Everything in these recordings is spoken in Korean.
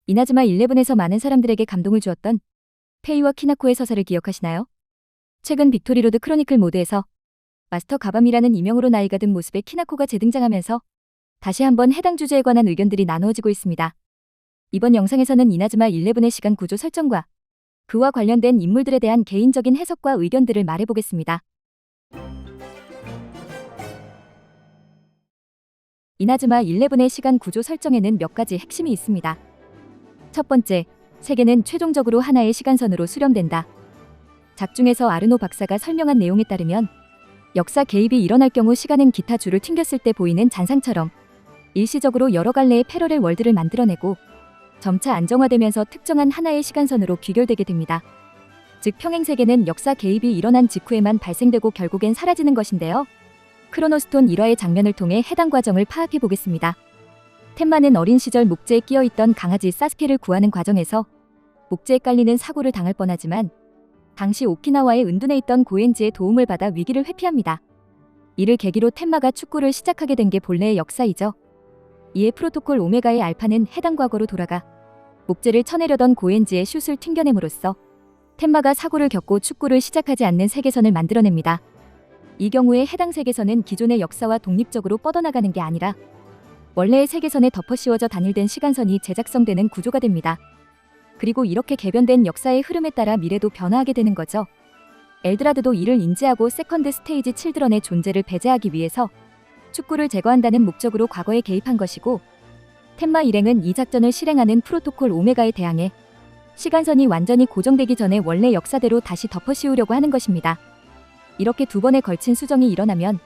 이나즈마 11에서 많은 사람들에게 감동을 주었던 페이와 키나코의 서사를 기억하시나요? 최근 빅토리로드 크로니클 모드에서 마스터 가밤이라는 이명으로 나이가 든 모습의 키나코가 재등장하면서 다시 한번 해당 주제에 관한 의견들이 나누어지고 있습니다. 이번 영상에서는 이나즈마 11의 시간 구조 설정과 그와 관련된 인물들에 대한 개인적인 해석과 의견들을 말해보겠습니다. 이나즈마 11의 시간 구조 설정에는 몇 가지 핵심이 있습니다. 첫 번째, 세계는 최종적으로 하나의 시간선으로 수렴된다. 작중에서 아르노 박사가 설명한 내용에 따르면 역사 개입이 일어날 경우 시간은 기타 줄을 튕겼을 때 보이는 잔상처럼 일시적으로 여러 갈래의 패러렐 월드를 만들어내고 점차 안정화되면서 특정한 하나의 시간선으로 귀결되게 됩니다. 즉 평행세계는 역사 개입이 일어난 직후에만 발생되고 결국엔 사라지는 것인데요. 크로노스톤 1화의 장면을 통해 해당 과정을 파악해 보겠습니다. 텐마는 어린 시절 목재에 끼어있던 강아지 사스케를 구하는 과정에서 목재에 깔리는 사고를 당할 뻔하지만 당시 오키나와의 은둔해 있던 고엔지의 도움을 받아 위기를 회피합니다. 이를 계기로 텐마가 축구를 시작하게 된 게 본래의 역사이죠. 이에 프로토콜 오메가의 알파는 해당 과거로 돌아가 목재를 쳐내려던 고엔지의 슛을 튕겨냄으로써 텐마가 사고를 겪고 축구를 시작하지 않는 세계선을 만들어냅니다. 이 경우에 해당 세계선은 기존의 역사와 독립적으로 뻗어나가는 게 아니라 원래의 세계선에 덮어씌워져 단일된 시간선이 재작성되는 구조가 됩니다. 그리고 이렇게 개변된 역사의 흐름에 따라 미래도 변화하게 되는 거죠. 엘드라드도 이를 인지하고 세컨드 스테이지 칠드런의 존재를 배제하기 위해서 축구를 제거한다는 목적으로 과거에 개입한 것이고, 텐마 일행은 이 작전을 실행하는 프로토콜 오메가에 대항해 시간선이 완전히 고정되기 전에 원래 역사대로 다시 덮어씌우려고 하는 것입니다. 이렇게 두 번에 걸친 수정이 일어나면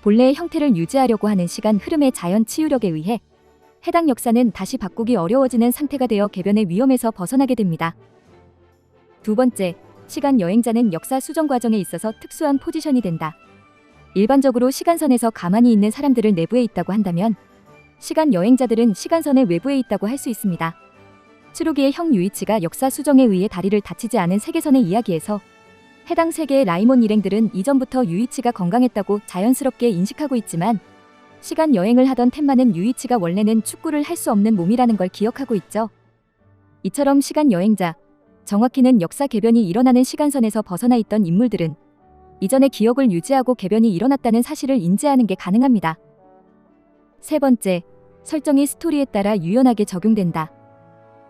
본래의 형태를 유지하려고 하는 시간 흐름의 자연 치유력에 의해 해당 역사는 다시 바꾸기 어려워지는 상태가 되어 개변의 위험에서 벗어나게 됩니다. 두 번째, 시간 여행자는 역사 수정 과정에 있어서 특수한 포지션이 된다. 일반적으로 시간선에서 가만히 있는 사람들을 내부에 있다고 한다면 시간 여행자들은 시간선의 외부에 있다고 할 수 있습니다. 츠루기의 형 유이치가 역사 수정에 의해 다리를 다치지 않은 세계선의 이야기에서 해당 세계의 라이몬 일행들은 이전부터 유이치가 건강했다고 자연스럽게 인식하고 있지만 시간 여행을 하던 텐마는 유이치가 원래는 축구를 할 수 없는 몸이라는 걸 기억하고 있죠. 이처럼 시간 여행자, 정확히는 역사 개변이 일어나는 시간선에서 벗어나 있던 인물들은 이전의 기억을 유지하고 개변이 일어났다는 사실을 인지하는 게 가능합니다. 세 번째, 설정이 스토리에 따라 유연하게 적용된다.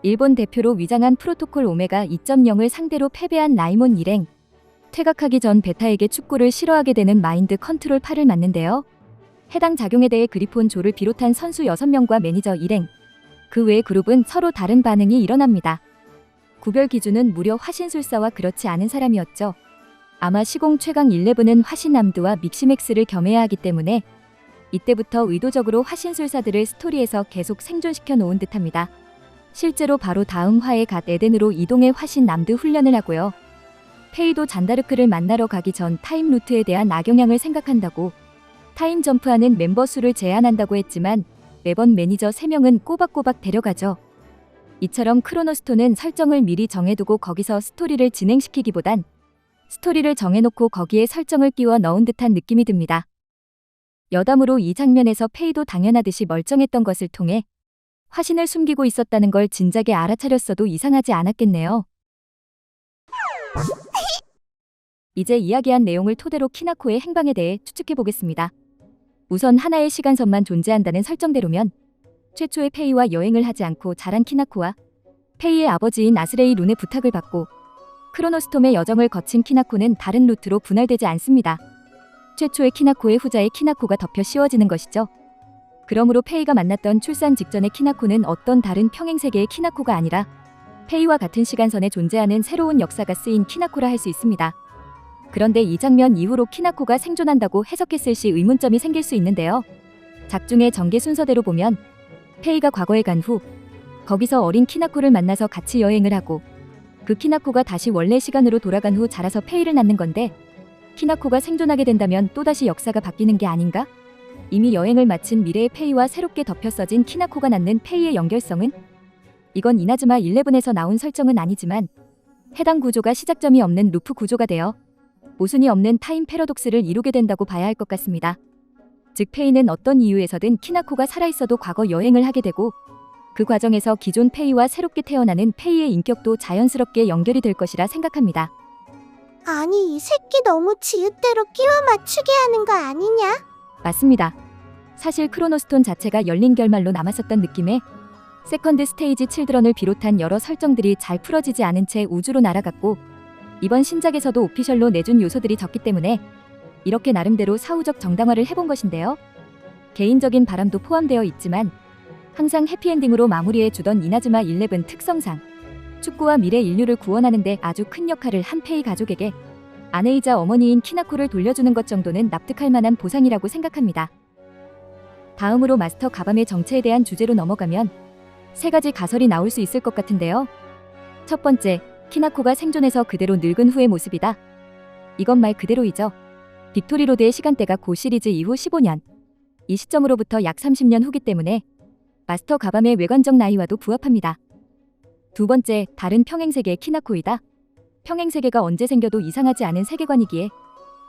일본 대표로 위장한 프로토콜 오메가 2.0을 상대로 패배한 라이몬 일행, 퇴각하기 전 베타에게 축구를 싫어하게 되는 마인드 컨트롤 8을 맞는데요. 해당 작용에 대해 그리폰 조를 비롯한 선수 6명과 매니저 일행, 그 외의 그룹은 서로 다른 반응이 일어납니다. 구별 기준은 무려 화신술사와 그렇지 않은 사람이었죠. 아마 시공 최강 11은 화신암드와 믹시맥스를 겸해야 하기 때문에 이때부터 의도적으로 화신술사들을 스토리에서 계속 생존시켜 놓은 듯합니다. 실제로 바로 다음 화에 갓 에덴으로 이동해 화신암드 훈련을 하고요. 페이도 잔다르크를 만나러 가기 전 타임 루트에 대한 악영향을 생각한다고 타임 점프하는 멤버 수를 제한한다고 했지만 매번 매니저 3명은 꼬박꼬박 데려가죠. 이처럼 크로노스톤은 설정을 미리 정해두고 거기서 스토리를 진행시키기보단 스토리를 정해놓고 거기에 설정을 끼워 넣은 듯한 느낌이 듭니다. 여담으로 이 장면에서 페이도 당연하듯이 멀쩡했던 것을 통해 화신을 숨기고 있었다는 걸 진작에 알아차렸어도 이상하지 않았겠네요. 이제 이야기한 내용을 토대로 키나코의 행방에 대해 추측해보겠습니다. 우선 하나의 시간선만 존재한다는 설정대로면 최초의 페이와 여행을 하지 않고 자란 키나코와 페이의 아버지인 아스레이 룬의 부탁을 받고 크로노스톰의 여정을 거친 키나코는 다른 루트로 분할되지 않습니다. 최초의 키나코의 후자의 키나코가 덮여 씌워지는 것이죠. 그러므로 페이가 만났던 출산 직전의 키나코는 어떤 다른 평행세계의 키나코가 아니라 페이와 같은 시간선에 존재하는 새로운 역사가 쓰인 키나코라 할 수 있습니다. 그런데 이 장면 이후로 키나코가 생존한다고 해석했을 시 의문점이 생길 수 있는데요. 작중의 전개 순서대로 보면 페이가 과거에 간 후 거기서 어린 키나코를 만나서 같이 여행을 하고 그 키나코가 다시 원래 시간으로 돌아간 후 자라서 페이를 낳는 건데, 키나코가 생존하게 된다면 또다시 역사가 바뀌는 게 아닌가? 이미 여행을 마친 미래의 페이와 새롭게 덮여 써진 키나코가 낳는 페이의 연결성은? 이건 이나즈마 11에서 나온 설정은 아니지만 해당 구조가 시작점이 없는 루프 구조가 되어 모순이 없는 타임 패러독스를 이루게 된다고 봐야 할 것 같습니다. 즉 페이는 어떤 이유에서든 키나코가 살아있어도 과거 여행을 하게 되고 그 과정에서 기존 페이와 새롭게 태어나는 페이의 인격도 자연스럽게 연결이 될 것이라 생각합니다. 아니, 이 새끼 너무 지읒대로 끼워 맞추게 하는 거 아니냐? 맞습니다. 사실 크로노스톤 자체가 열린 결말로 남았었던 느낌에 세컨드 스테이지 칠드런을 비롯한 여러 설정들이 잘 풀어지지 않은 채 우주로 날아갔고, 이번 신작에서도 오피셜로 내준 요소들이 적기 때문에 이렇게 나름대로 사후적 정당화를 해본 것인데요. 개인적인 바람도 포함되어 있지만 항상 해피엔딩으로 마무리해주던 이나즈마 11 특성상 축구와 미래 인류를 구원하는 데 아주 큰 역할을 한 페이 가족에게 아내이자 어머니인 키나코를 돌려주는 것 정도는 납득할 만한 보상이라고 생각합니다. 다음으로 마스터 가밤의 정체에 대한 주제로 넘어가면 세 가지 가설이 나올 수 있을 것 같은데요. 첫 번째, 키나코가 생존해서 그대로 늙은 후의 모습이다. 이건 말 그대로이죠. 빅토리 로드의 시간대가 고 시리즈 이후 15년, 이 시점으로부터 약 30년 후기 때문에 마스터 가밤의 외관적 나이와도 부합합니다. 두 번째, 다른 평행세계의 키나코이다. 평행세계가 언제 생겨도 이상하지 않은 세계관이기에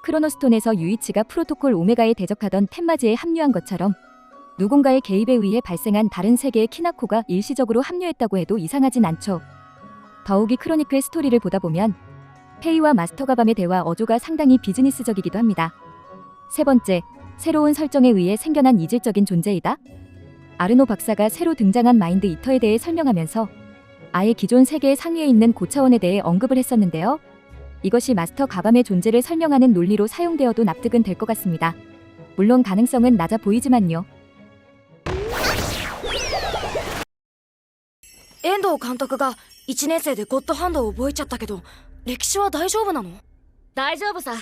크로노스톤에서 유이치가 프로토콜 오메가에 대적하던 텐마지에 합류한 것처럼 누군가의 개입에 의해 발생한 다른 세계의 키나코가 일시적으로 합류했다고 해도 이상하진 않죠. 더욱이 크로니클 스토리를 보다 보면 페이와 마스터 가밤의 대화 어조가 상당히 비즈니스적이기도 합니다. 세 번째, 새로운 설정에 의해 생겨난 이질적인 존재이다. 아르노 박사가 새로 등장한 마인드 이터에 대해 설명하면서 아예 기존 세계의 상위에 있는 고차원에 대해 언급을 했었는데요. 이것이 마스터 가밤의 존재를 설명하는 논리로 사용되어도 납득은 될 것 같습니다. 물론 가능성은 낮아 보이지만요. 遠藤監督が1年生でゴッドハンドを覚えちゃったけど、歴史は大丈夫なの？大丈夫さ。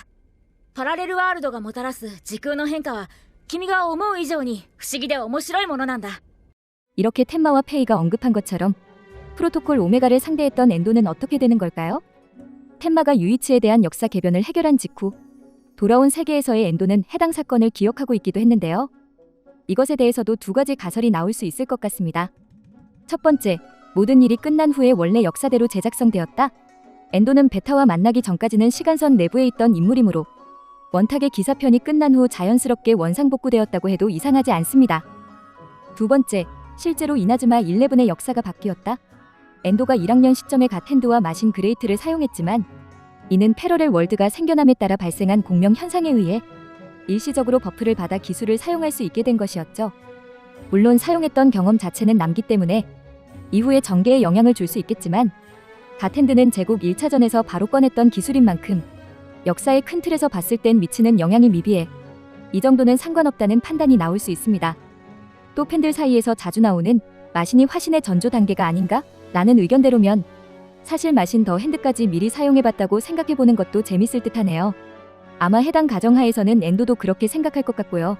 パラレルワールドがもたらす時空の変化は君が思う以上に不思議で面白いものなんだ。 이렇게 텐마와 페이가 언급한 것처럼 프로토콜 오메가를 상대했던 엔도는 어떻게 되는 걸까요? 텐마가 유이치에 대한 역사 개변을 해결한 직후 돌아온 세계에서의 엔도는 해당 사건을 기억하고 있기도 했는데요. 이것에 대해서도 두 가지 가설이 나올 수 있을 것 같습니다. 첫 번째, 모든 일이 끝난 후에 원래 역사대로 재작성되었다. 엔도는 베타와 만나기 전까지는 시간선 내부에 있던 인물이므로 원탁의 기사편이 끝난 후 자연스럽게 원상복구되었다고 해도 이상하지 않습니다. 두 번째, 실제로 이나즈마 11의 역사가 바뀌었다. 엔도가 1학년 시점에 가텐드와 마신 그레이트를 사용했지만 이는 패러렐 월드가 생겨남에 따라 발생한 공명 현상에 의해 일시적으로 버프를 받아 기술을 사용할 수 있게 된 것이었죠. 물론 사용했던 경험 자체는 남기 때문에 이후에 전개에 영향을 줄 수 있겠지만 가텐드는 제국 1차전에서 바로 꺼냈던 기술인 만큼 역사의 큰 틀에서 봤을 땐 미치는 영향이 미비해 이 정도는 상관없다는 판단이 나올 수 있습니다. 또 팬들 사이에서 자주 나오는 마신이 화신의 전조 단계가 아닌가? 라는 의견대로면 사실 마신 더 핸드까지 미리 사용해봤다고 생각해보는 것도 재밌을 듯하네요. 아마 해당 가정하에서는 엔도도 그렇게 생각할 것 같고요.